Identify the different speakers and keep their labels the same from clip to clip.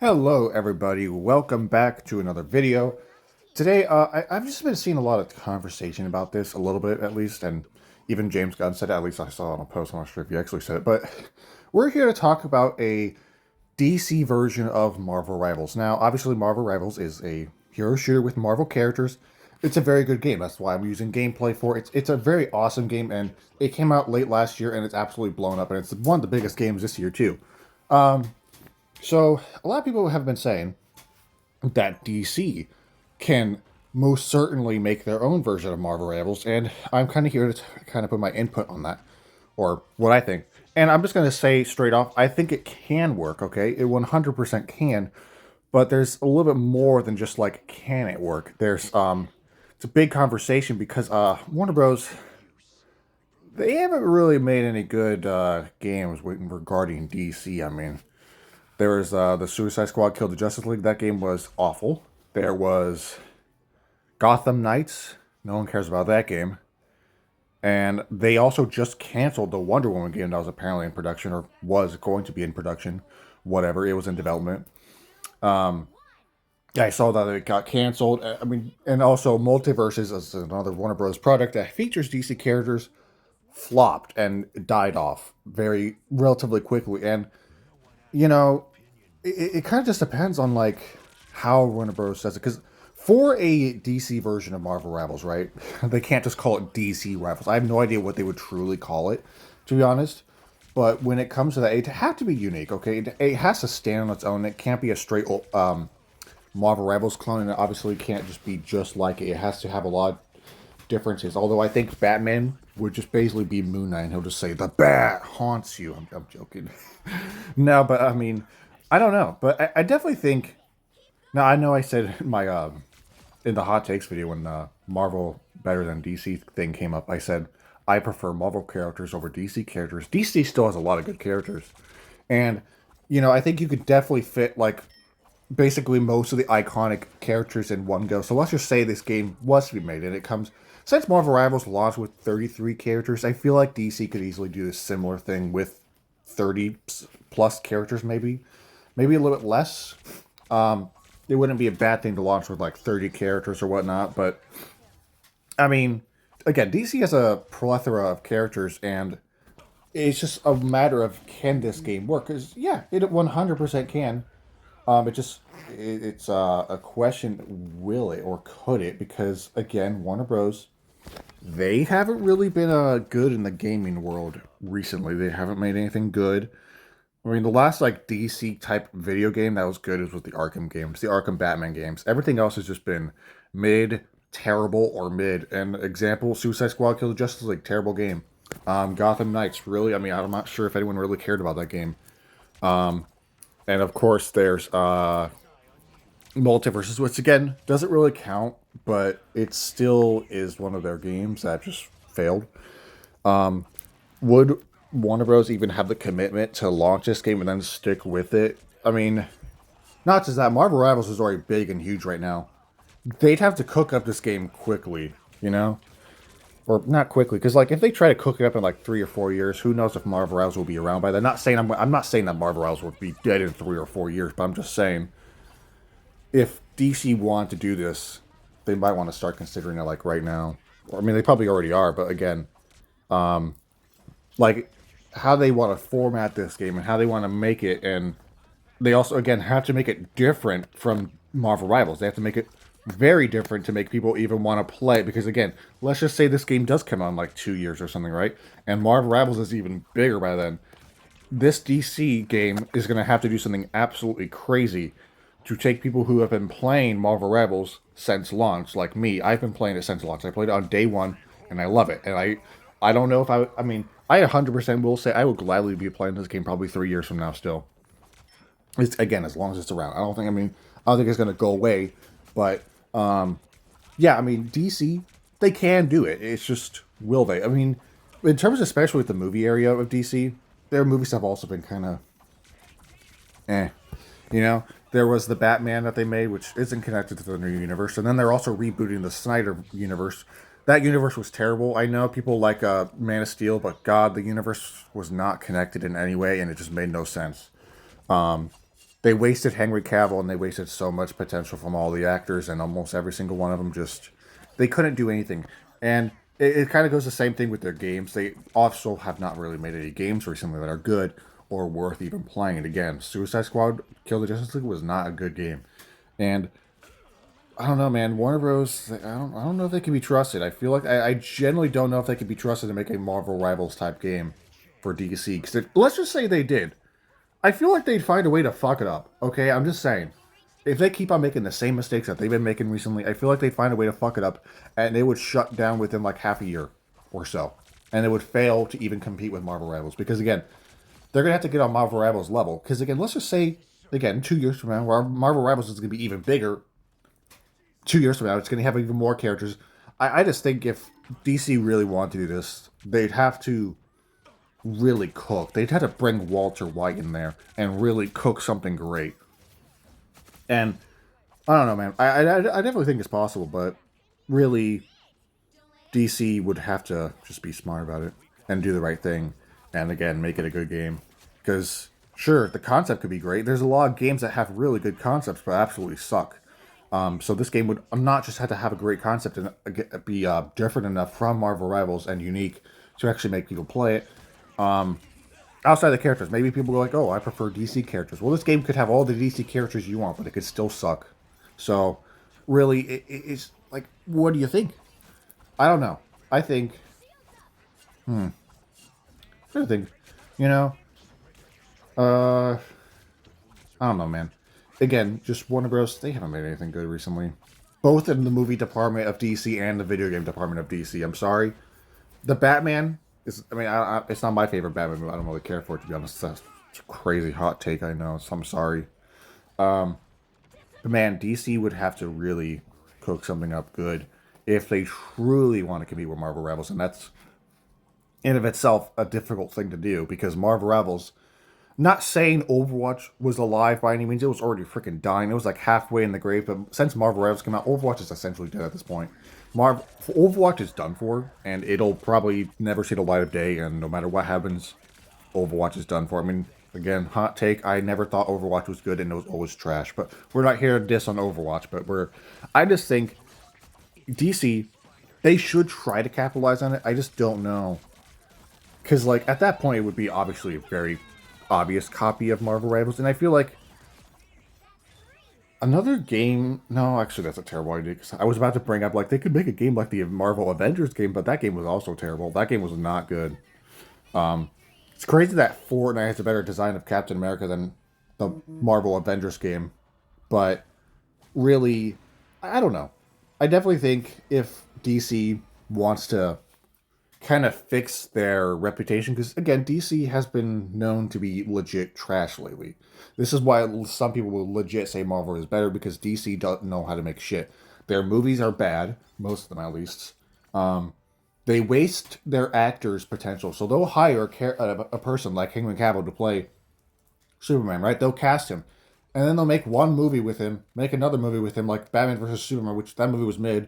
Speaker 1: Hello, everybody. Welcome back to another video. Today, I've just been seeing a lot of conversation about this, a little bit at least, and even James Gunn said it. At least I saw it on a post. I'm not sure if he actually said it, but we're here to talk about a DC version of Marvel Rivals. Now, obviously, Marvel Rivals is a hero shooter with Marvel characters. It's a very good game. That's why I'm using gameplay for it. It's a very awesome game, and it came out late last year, and it's absolutely blown up, and it's one of the biggest games this year too. So a lot of people have been saying that DC can most certainly make their own version of Marvel Rivals, and I'm kind of here to kind of put my input on that, or what I think. And I'm just going to say straight off, I think it can work, okay? It 100% can, but there's a little bit more than just like, can it work? It's a big conversation because Warner Bros. They haven't really made any good games regarding DC. I mean, there was the Suicide Squad killed the Justice League. That game was awful. There was Gotham Knights. No one cares about that game. And they also just canceled the Wonder Woman game that was apparently in production or was going to be in production. Whatever. It was in development. Yeah, I saw that it got canceled. I mean, and also Multiverses is another Warner Bros. Product that features DC characters flopped and died off very relatively quickly. And, you know, it kind of just depends on like how Warner Bros. Does it. Because for a DC version of Marvel Rivals, right? They can't just call it DC Rivals. I have no idea what they would truly call it, to be honest. But when it comes to that, it has to be unique, okay? It has to stand on its own. It can't be a straight Marvel Rivals clone, and it obviously can't just be just like it. It has to have a lot of differences. Although I think Batman would just basically be Moon Knight, and he'll just say, "The bat haunts you." I'm joking. No, but I mean, I don't know. But I definitely think. Now, I know I said in my in the hot takes video when Marvel better than DC thing came up, I said I prefer Marvel characters over DC characters. DC still has a lot of good characters, and I think you could definitely fit like basically most of the iconic characters in one go. So let's just say this game was to be made, and it comes since Marvel Rivals launched with 33 characters. I feel like DC could easily do a similar thing with 30 plus characters, maybe a little bit less. It wouldn't be a bad thing to launch with like 30 characters or whatnot, but I mean, again, DC has a plethora of characters, and it's just a matter of can this game work? Because yeah, it 100% can. It's a question: will it or could it? Because again, Warner Bros. They haven't really been good in the gaming world recently. They haven't made anything good. I mean, the last like DC type video game that was good was the Arkham games, the Arkham Batman games. Everything else has just been mid, terrible, or mid. And example, Suicide Squad Kill the Justice League, terrible game. Gotham Knights, really. I mean, I'm not sure if anyone really cared about that game. And of course, there's Multiverses, which again doesn't really count, but it still is one of their games that just failed. Would Warner Bros. Even have the commitment to launch this game and then stick with it? I mean, not just that, Marvel Rivals is already big and huge right now. They'd have to cook up this game quickly, you know? Or not quickly, because like if they try to cook it up in like 3 or 4 years, who knows if Marvel Rivals will be around by then? I'm not saying that Marvel Rivals will be dead in 3 or 4 years, but I'm just saying if DC want to do this, they might want to start considering it like right now. Or, I mean, they probably already are, but again, like how they want to format this game and how they want to make it, and they also again have to make it different from Marvel Rivals. They have to make it very different to make people even want to play it. Because again, let's just say this game does come out in like 2 years or something, right? And Marvel Rivals is even bigger by then. This DC game is going to have to do something absolutely crazy to take people who have been playing Marvel Rivals since launch, like me. I've been playing it since launch. I played it on day one, and I love it. And I don't know if I mean, I 100% will say I will gladly be playing this game probably 3 years from now still. It's again as long as it's around. I don't think it's gonna go away. But yeah, I mean DC, they can do it. It's just will they? I mean, in terms especially with the movie area of DC, their movies have also been kind of eh. There was the Batman that they made, which isn't connected to the new universe, and then they're also rebooting the Snyder universe. That universe was terrible. I know people like Man of Steel, but God, the universe was not connected in any way, and it just made no sense. They wasted Henry Cavill and they wasted so much potential from all the actors, and almost every single one of them just they couldn't do anything. And it kind of goes the same thing with their games. They also have not really made any games recently that are good or worth even playing. And again, Suicide Squad: Kill the Justice League was not a good game, and I don't know, man. Warner Bros. I don't know if they can be trusted. I feel like I generally don't know if they can be trusted to make a Marvel Rivals type game for DC. Because let's just say they did. I feel like they'd find a way to fuck it up. Okay, I'm just saying. If they keep on making the same mistakes that they've been making recently, I feel like they'd find a way to fuck it up, and they would shut down within like half a year or so, and it would fail to even compete with Marvel Rivals. Because again, they're gonna have to get on Marvel Rivals level. Because again, let's just say again 2 years from now, where Marvel Rivals is gonna be even bigger. 2 years from now, it's gonna have even more characters. I just think if DC really wanted to do this, they'd have to really cook. They'd have to bring Walter White in there and really cook something great. And I don't know, man. I definitely think it's possible, but really, DC would have to just be smart about it and do the right thing. And again, make it a good game. Because, sure, the concept could be great. There's a lot of games that have really good concepts, but absolutely suck. So this game would not just have to have a great concept and be different enough from Marvel Rivals and unique to actually make people play it. Outside the characters, maybe people go like, "Oh, I prefer DC characters." Well, this game could have all the DC characters you want, but it could still suck. So, really, it's like, what do you think? I don't know. I think, I think, you know, uh, I don't know, man. Again, just Warner Bros. They haven't made anything good recently, both in the movie department of DC and the video game department of DC. I'm sorry. The Batman is. I mean, it's not my favorite Batman movie. I don't really care for it, to be honest. That's a crazy hot take, I know. So I'm sorry. But man, DC would have to really cook something up good if they truly want to compete with Marvel Rivals, and that's in of itself a difficult thing to do because Marvel Rivals. Not saying Overwatch was alive by any means. It was already freaking dying. It was like halfway in the grave. But since Marvel Rivals came out, Overwatch is essentially dead at this point. Overwatch is done for, and it'll probably never see the light of day. And no matter what happens, Overwatch is done for. I mean, again, hot take. I never thought Overwatch was good, and it was always trash. But we're not here to diss on Overwatch. But I just think DC, they should try to capitalize on it. I just don't know, because like at that point, it would be obviously a very obvious copy of Marvel Rivals, and I feel like another game. No, actually, that's a terrible idea. 'Cause I was about to bring up like they could make a game like the Marvel Avengers game, but that game was also terrible. That game was not good. It's crazy that Fortnite has a better design of Captain America than the Marvel Avengers game, but really, I don't know. I definitely think if DC wants to kind of fix their reputation, because again, DC has been known to be legit trash lately. This is why some people will legit say Marvel is better, because DC doesn't know how to make shit. Their movies are bad, most of them at least. They waste their actors' potential, so they'll hire a person like Henry Cavill to play Superman, right? They'll cast him, and then they'll make one movie with him, make another movie with him, like Batman versus Superman, which that movie was mid,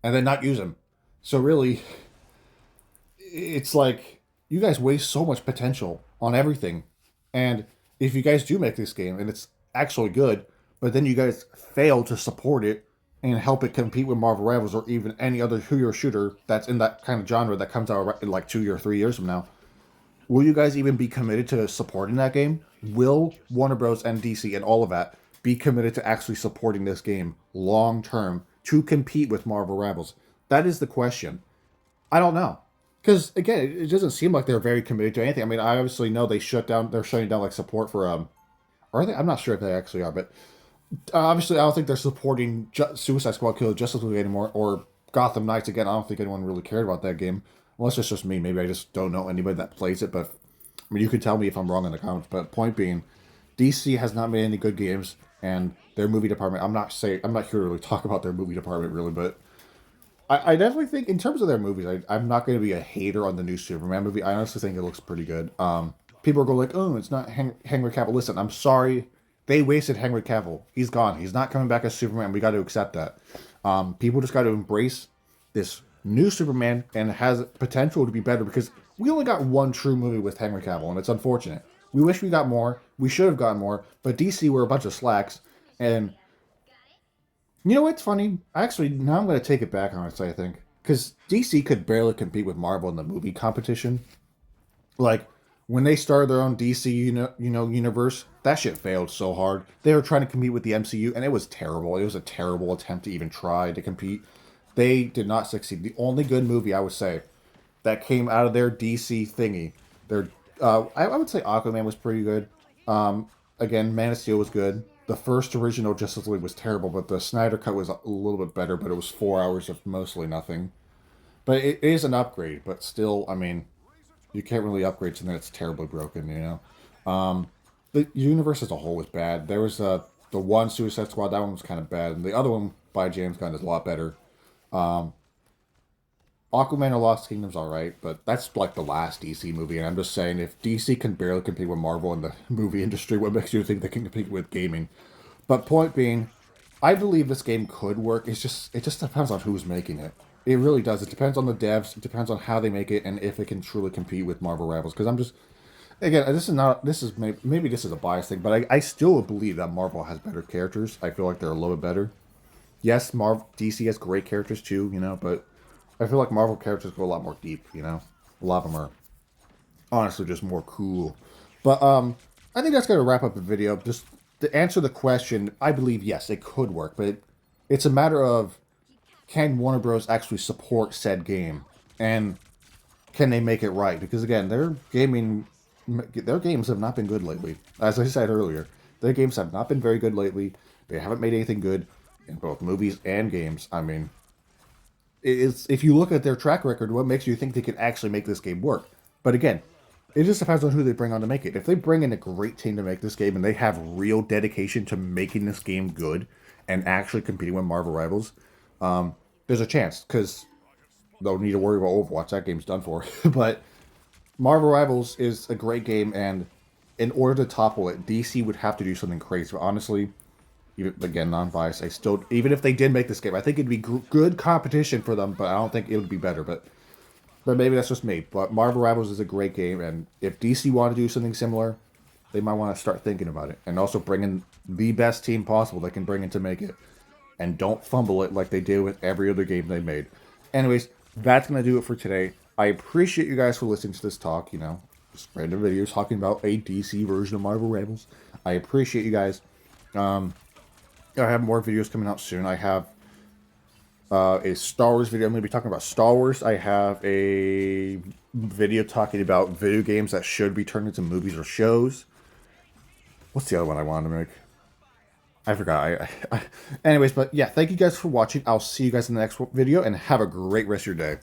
Speaker 1: and then not use him. So really, it's like you guys waste so much potential on everything. And if you guys do make this game and it's actually good, but then you guys fail to support it and help it compete with Marvel Rivals or even any other hero shooter that's in that kind of genre that comes out in like 2 or 3 years from now, will you guys even be committed to supporting that game? Will Warner Bros. And DC and all of that be committed to actually supporting this game long term to compete with Marvel Rivals? That is the question. I don't know. Because again, it doesn't seem like they're very committed to anything. I mean, I obviously know they shut down. They're shutting down like support for or are they? I'm not sure if they actually are, but obviously, I don't think they're supporting Suicide Squad: Kill the Justice League anymore, or Gotham Knights again. I don't think anyone really cared about that game, unless it's just me. Maybe I just don't know anybody that plays it. But I mean, you can tell me if I'm wrong in the comments. But point being, DC has not made any good games, and their movie department. I'm not here to really talk about their movie department really, but I definitely think in terms of their movies, I'm not going to be a hater on the new Superman movie. I honestly think it looks pretty good. People are going like, oh, it's not Henry Cavill. Listen, I'm sorry. They wasted Henry Cavill. He's gone. He's not coming back as Superman. We got to accept that. People just got to embrace this new Superman, and it has potential to be better because we only got one true movie with Henry Cavill, and it's unfortunate. We wish we got more. We should have gotten more. But DC were a bunch of slacks. And you know what's funny? Actually, now I'm going to take it back, honestly, I think. Because DC could barely compete with Marvel in the movie competition. Like, when they started their own DC, universe, that shit failed so hard. They were trying to compete with the MCU, and it was terrible. It was a terrible attempt to even try to compete. They did not succeed. The only good movie, I would say, that came out of their DC thingy, their I would say Aquaman was pretty good. Again, Man of Steel was good. The first original Justice League was terrible, but the Snyder Cut was a little bit better, but it was 4 hours of mostly nothing. But it is an upgrade, but still, I mean, you can't really upgrade something that's terribly broken, you know? The universe as a whole was bad. There was the one Suicide Squad, that one was kind of bad, and the other one by James Gunn is a lot better. Aquaman and Lost Kingdom's alright, but that's like the last DC movie, and I'm just saying, if DC can barely compete with Marvel in the movie industry, what makes you think they can compete with gaming? But point being, I believe this game could work. It just depends on who's making it. It really does. It depends on the devs. It depends on how they make it, and if it can truly compete with Marvel Rivals. Because I'm just, again, this is maybe this is a bias thing, but I still believe that Marvel has better characters. I feel like they're a little bit better. Yes, Marvel DC has great characters too, but I feel like Marvel characters go a lot more deep. A lot of them are honestly just more cool. But I think that's gonna wrap up the video. Just to answer the question, I believe yes, it could work, but it's a matter of, can Warner Bros. Actually support said game, and can they make it right? Because again, their games have not been good lately. As I said earlier, their games have not been very good lately. They haven't made anything good in both movies and games. I mean, it's, if you look at their track record, what makes you think they could actually make this game work? But again, it just depends on who they bring on to make it. If they bring in a great team to make this game and they have real dedication to making this game good and actually competing with Marvel Rivals, there's a chance, because they'll need to worry about Overwatch. That game's done for. But Marvel Rivals is a great game, and in order to topple it, DC would have to do something crazy. But honestly, even, again, non-biased, I still, even if they did make this game, I think it'd be good competition for them, but I don't think it would be better. But maybe that's just me. But Marvel Rivals is a great game, and if DC want to do something similar, they might want to start thinking about it. And also bring in the best team possible they can bring in to make it. And don't fumble it like they did with every other game they made. Anyways, that's going to do it for today. I appreciate you guys for listening to this talk, just random videos talking about a DC version of Marvel Rivals. I appreciate you guys. I have more videos coming out soon. I have a Star Wars video. I'm going to be talking about Star Wars. I have a video talking about video games that should be turned into movies or shows. What's the other one I wanted to make? I forgot. Anyways, but yeah, thank you guys for watching. I'll see you guys in the next video, and have a great rest of your day.